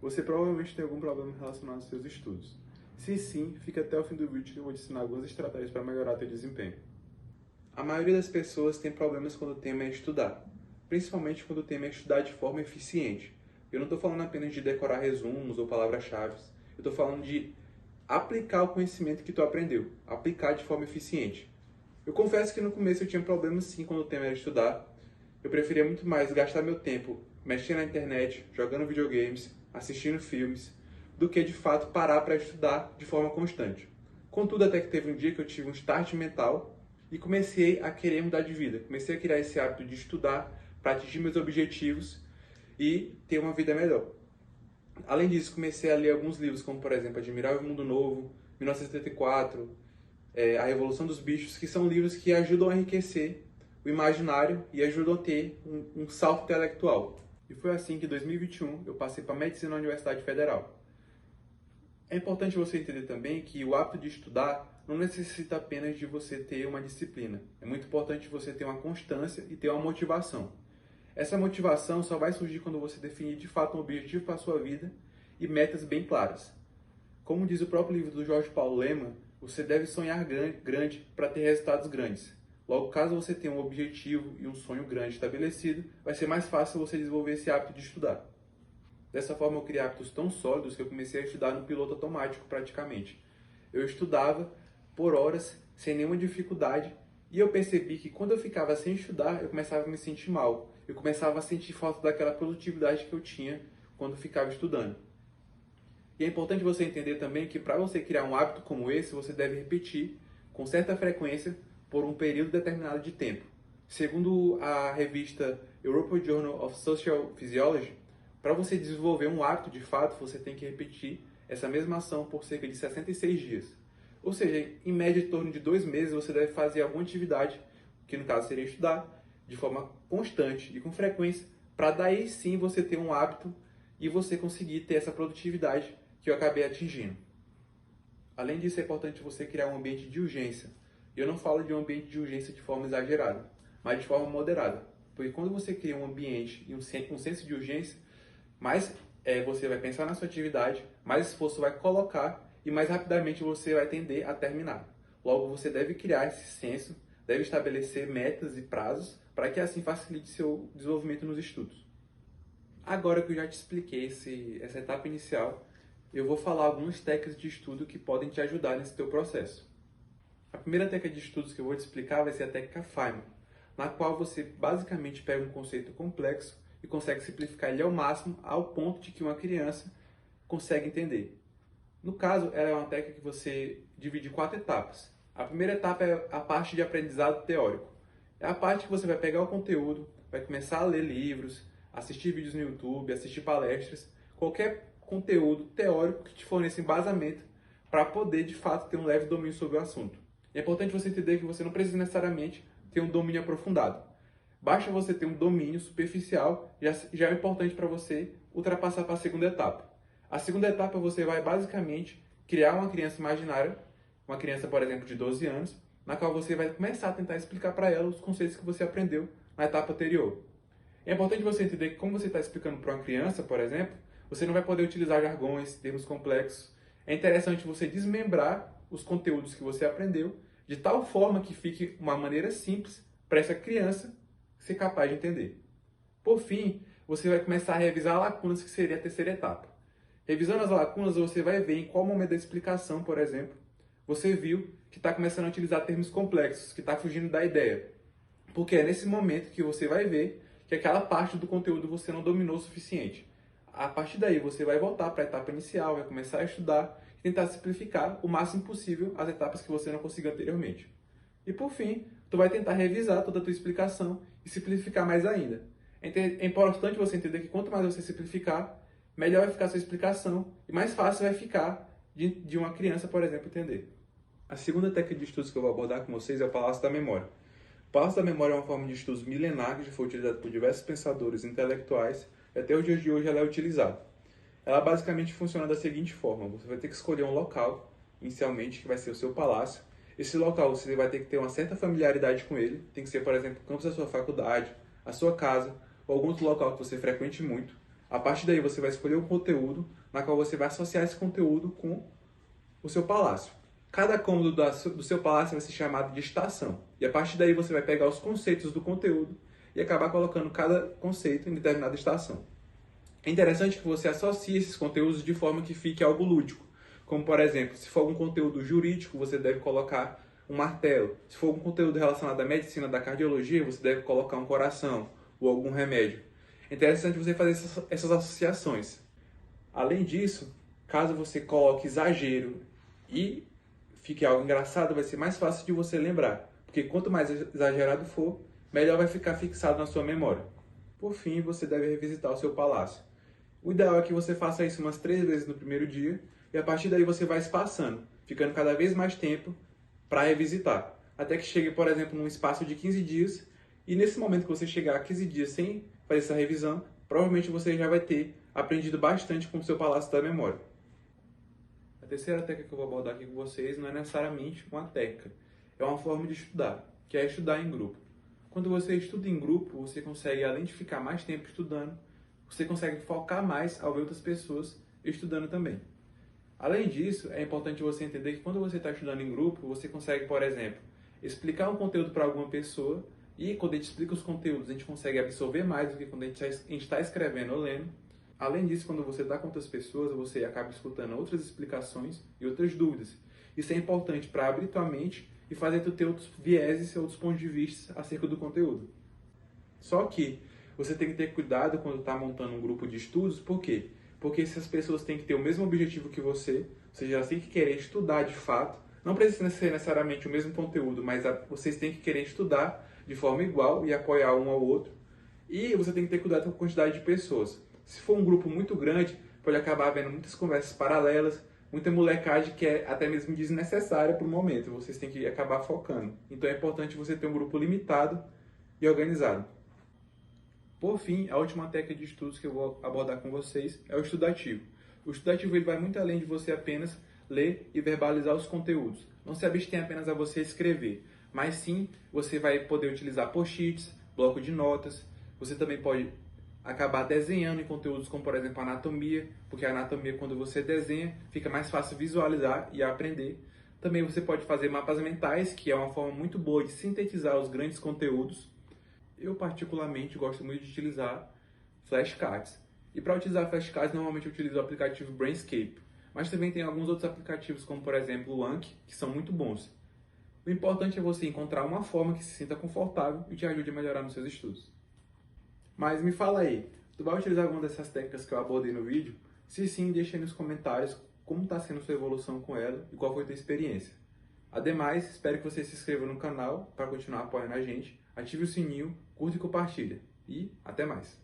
Você provavelmente tem algum problema relacionado aos seus estudos. Se sim, fica até o fim do vídeo que eu vou te ensinar algumas estratégias para melhorar teu desempenho. A maioria das pessoas tem problemas quando o tema é estudar, principalmente quando o tema é estudar de forma eficiente. Eu não estou falando apenas de decorar resumos ou palavras-chave, eu estou falando de aplicar o conhecimento que tu aprendeu, aplicar de forma eficiente. Eu confesso que no começo eu tinha problemas sim quando o tema era estudar. Eu preferia muito mais gastar meu tempo mexendo na internet, jogando videogames, assistindo filmes, do que de fato parar para estudar de forma constante. Contudo, até que teve um dia que eu tive um start mental e comecei a querer mudar de vida. Comecei a criar esse hábito de estudar para atingir meus objetivos e ter uma vida melhor. Além disso, comecei a ler alguns livros, como por exemplo Admirável Mundo Novo, 1974, A Revolução dos Bichos, que são livros que ajudam a enriquecer o imaginário e ajudam a ter um salto intelectual. E foi assim que em 2021 eu passei para Medicina na Universidade Federal. É importante você entender também que o hábito de estudar não necessita apenas de você ter uma disciplina. É muito importante você ter uma constância e ter uma motivação. Essa motivação só vai surgir quando você definir de fato um objetivo para a sua vida e metas bem claras. Como diz o próprio livro do Jorge Paulo Lemann, você deve sonhar grande para ter resultados grandes. Logo, caso você tenha um objetivo e um sonho grande estabelecido, vai ser mais fácil você desenvolver esse hábito de estudar. Dessa forma, eu criei hábitos tão sólidos que eu comecei a estudar no piloto automático praticamente. Eu estudava por horas, sem nenhuma dificuldade, e eu percebi que quando eu ficava sem estudar, eu começava a me sentir mal. Eu começava a sentir falta daquela produtividade que eu tinha quando ficava estudando. E é importante você entender também que para você criar um hábito como esse, você deve repetir com certa frequência por um período determinado de tempo. Segundo a revista European Journal of Social Physiology, para você desenvolver um hábito de fato, você tem que repetir essa mesma ação por cerca de 66 dias. Ou seja, em média, em torno de 2 meses, você deve fazer alguma atividade, que no caso seria estudar, de forma constante e com frequência, para daí sim você ter um hábito e você conseguir ter essa produtividade que eu acabei atingindo. Além disso, é importante você criar um ambiente de urgência. E eu não falo de um ambiente de urgência de forma exagerada, mas de forma moderada. Porque quando você cria um ambiente e um senso de urgência, mais você vai pensar na sua atividade, mais esforço vai colocar e mais rapidamente você vai tender a terminar. Logo, você deve criar esse senso, deve estabelecer metas e prazos para que assim facilite seu desenvolvimento nos estudos. Agora que eu já te expliquei essa etapa inicial, eu vou falar algumas técnicas de estudo que podem te ajudar nesse teu processo. A primeira técnica de estudos que eu vou te explicar vai ser a técnica Feynman, na qual você basicamente pega um conceito complexo e consegue simplificar ele ao máximo, ao ponto de que uma criança consegue entender. No caso, ela é uma técnica que você divide em 4 etapas. A primeira etapa é a parte de aprendizado teórico. É a parte que você vai pegar o conteúdo, vai começar a ler livros, assistir vídeos no YouTube, assistir palestras, qualquer conteúdo teórico que te forneça embasamento para poder, de fato, ter um leve domínio sobre o assunto. É importante você entender que você não precisa necessariamente ter um domínio aprofundado. Basta você ter um domínio superficial, já é importante para você ultrapassar para a segunda etapa. A segunda etapa você vai basicamente criar uma criança imaginária, uma criança, por exemplo, de 12 anos, na qual você vai começar a tentar explicar para ela os conceitos que você aprendeu na etapa anterior. É importante você entender que como você está explicando para uma criança, por exemplo, você não vai poder utilizar jargões, termos complexos. É interessante você desmembrar os conteúdos que você aprendeu de tal forma que fique uma maneira simples para essa criança ser capaz de entender. Por fim, você vai começar a revisar lacunas, que seria a terceira etapa. Revisando as lacunas, você vai ver em qual momento da explicação, por exemplo, você viu que está começando a utilizar termos complexos, que está fugindo da ideia. Porque é nesse momento que você vai ver que aquela parte do conteúdo você não dominou o suficiente. A partir daí, você vai voltar para a etapa inicial, vai começar a estudar e tentar simplificar o máximo possível as etapas que você não conseguiu anteriormente. E por fim, tu vai tentar revisar toda a tua explicação e simplificar mais ainda. É importante você entender que quanto mais você simplificar, melhor vai ficar a sua explicação e mais fácil vai ficar de uma criança, por exemplo, entender. A segunda técnica de estudos que eu vou abordar com vocês é o Palácio da Memória. O Palácio da Memória é uma forma de estudos milenar que já foi utilizada por diversos pensadores intelectuais e até os dias de hoje ela é utilizada. Ela basicamente funciona da seguinte forma: você vai ter que escolher um local, inicialmente, que vai ser o seu palácio. Esse local você vai ter que ter uma certa familiaridade com ele, tem que ser, por exemplo, o campus da sua faculdade, a sua casa, ou algum outro local que você frequente muito. A partir daí você vai escolher um conteúdo na qual você vai associar esse conteúdo com o seu palácio. Cada cômodo do seu palácio vai ser chamado de estação. E a partir daí você vai pegar os conceitos do conteúdo e acabar colocando cada conceito em determinada estação. É interessante que você associe esses conteúdos de forma que fique algo lúdico. Como, por exemplo, se for algum conteúdo jurídico, você deve colocar um martelo. Se for algum conteúdo relacionado à medicina, da cardiologia, você deve colocar um coração ou algum remédio. É interessante você fazer essas associações. Além disso, caso você coloque exagero e fique algo engraçado, vai ser mais fácil de você lembrar. Porque quanto mais exagerado for, melhor vai ficar fixado na sua memória. Por fim, você deve revisitar o seu palácio. O ideal é que você faça isso umas 3 vezes no primeiro dia e a partir daí você vai espaçando, ficando cada vez mais tempo para revisitar. Até que chegue, por exemplo, num espaço de 15 dias e nesse momento que você chegar a 15 dias sem fazer essa revisão, provavelmente você já vai ter aprendido bastante com o seu palácio da memória. A terceira técnica que eu vou abordar aqui com vocês não é necessariamente uma técnica, é uma forma de estudar, que é estudar em grupo. Quando você estuda em grupo, você consegue, além de ficar mais tempo estudando, você consegue focar mais ao ver outras pessoas estudando também. Além disso, é importante você entender que quando você está estudando em grupo, você consegue, por exemplo, explicar um conteúdo para alguma pessoa e quando a gente explica os conteúdos, a gente consegue absorver mais do que quando a gente está escrevendo ou lendo. Além disso, quando você está com outras pessoas, você acaba escutando outras explicações e outras dúvidas. Isso é importante para abrir tua mente e fazer tu ter outros vieses e outros pontos de vista acerca do conteúdo. Só que você tem que ter cuidado quando está montando um grupo de estudos, por quê? Porque essas pessoas têm que ter o mesmo objetivo que você, ou seja, elas têm que querer estudar de fato. Não precisa ser necessariamente o mesmo conteúdo, mas vocês têm que querer estudar de forma igual e apoiar um ao outro. E você tem que ter cuidado com a quantidade de pessoas. Se for um grupo muito grande, pode acabar havendo muitas conversas paralelas, muita molecagem que é até mesmo desnecessária para o momento. Vocês têm que acabar focando. Então é importante você ter um grupo limitado e organizado. Por fim, a última técnica de estudos que eu vou abordar com vocês é o estudativo. O estudativo ele vai muito além de você apenas ler e verbalizar os conteúdos. Não se abstém apenas a você escrever, mas sim você vai poder utilizar post-its, bloco de notas. Você também pode acabar desenhando em conteúdos como, por exemplo, anatomia, porque a anatomia, quando você desenha, fica mais fácil visualizar e aprender. Também você pode fazer mapas mentais, que é uma forma muito boa de sintetizar os grandes conteúdos. Eu, particularmente, gosto muito de utilizar flashcards. E para utilizar flashcards, normalmente eu utilizo o aplicativo Brainscape. Mas também tem alguns outros aplicativos, como, por exemplo, o Anki, que são muito bons. O importante é você encontrar uma forma que se sinta confortável e te ajude a melhorar nos seus estudos. Mas me fala aí, tu vai utilizar alguma dessas técnicas que eu abordei no vídeo? Se sim, deixa aí nos comentários como está sendo sua evolução com ela e qual foi a tua experiência. Ademais, espero que você se inscreva no canal para continuar apoiando a gente, ative o sininho, curta e compartilha. E até mais!